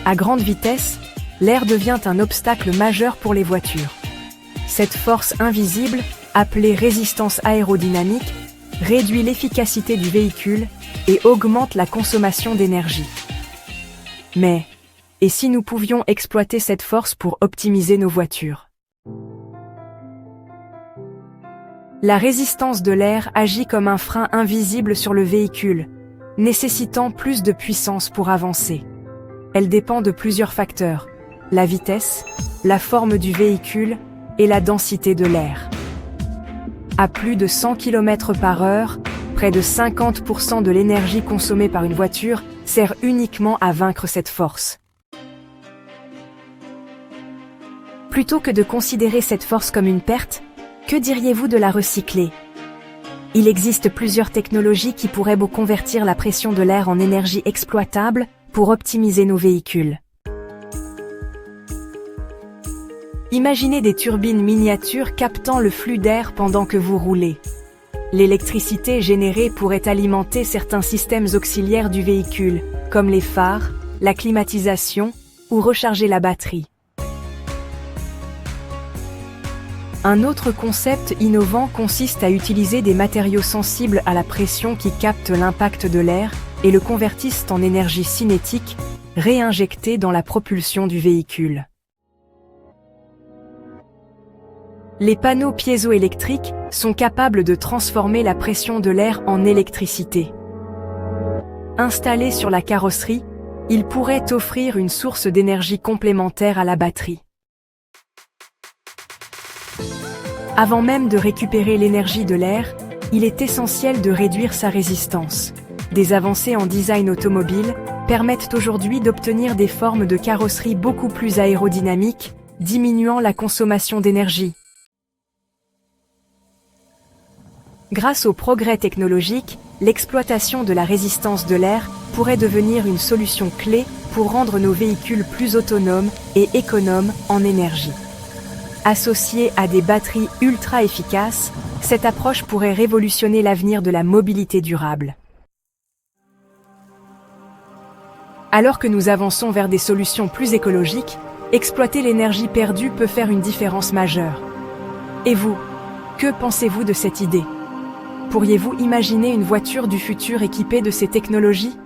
À grande vitesse, l'air devient un obstacle majeur pour les voitures. Cette force invisible, appelée résistance aérodynamique, réduit l'efficacité du véhicule et augmente la consommation d'énergie. Mais, et si nous pouvions exploiter cette force pour optimiser nos voitures? La résistance de l'air agit comme un frein invisible sur le véhicule, nécessitant plus de puissance pour avancer. Elle dépend de plusieurs facteurs: la vitesse, la forme du véhicule et la densité de l'air. À plus de 100 km/h, près de 50% de l'énergie consommée par une voiture sert uniquement à vaincre cette force. Plutôt que de considérer cette force comme une perte, que diriez-vous de la recycler? Il existe plusieurs technologies qui pourraient convertir la pression de l'air en énergie exploitable pour optimiser nos véhicules. Imaginez des turbines miniatures captant le flux d'air pendant que vous roulez. L'électricité générée pourrait alimenter certains systèmes auxiliaires du véhicule, comme les phares, la climatisation ou recharger la batterie. Un autre concept innovant consiste à utiliser des matériaux sensibles à la pression qui captent l'impact de l'air et le convertissent en énergie cinétique, réinjectée dans la propulsion du véhicule. Les panneaux piézoélectriques sont capables de transformer la pression de l'air en électricité. Installés sur la carrosserie, ils pourraient offrir une source d'énergie complémentaire à la batterie. Avant même de récupérer l'énergie de l'air, il est essentiel de réduire sa résistance. Des avancées en design automobile permettent aujourd'hui d'obtenir des formes de carrosserie beaucoup plus aérodynamiques, diminuant la consommation d'énergie. Grâce aux progrès technologiques, l'exploitation de la résistance de l'air pourrait devenir une solution clé pour rendre nos véhicules plus autonomes et économes en énergie. Associée à des batteries ultra efficaces, cette approche pourrait révolutionner l'avenir de la mobilité durable. Alors que nous avançons vers des solutions plus écologiques, exploiter l'énergie perdue peut faire une différence majeure. Et vous, que pensez-vous de cette idée? Pourriez-vous imaginer une voiture du futur équipée de ces technologies?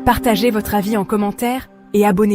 Partagez votre avis en commentaire et abonnez-vous.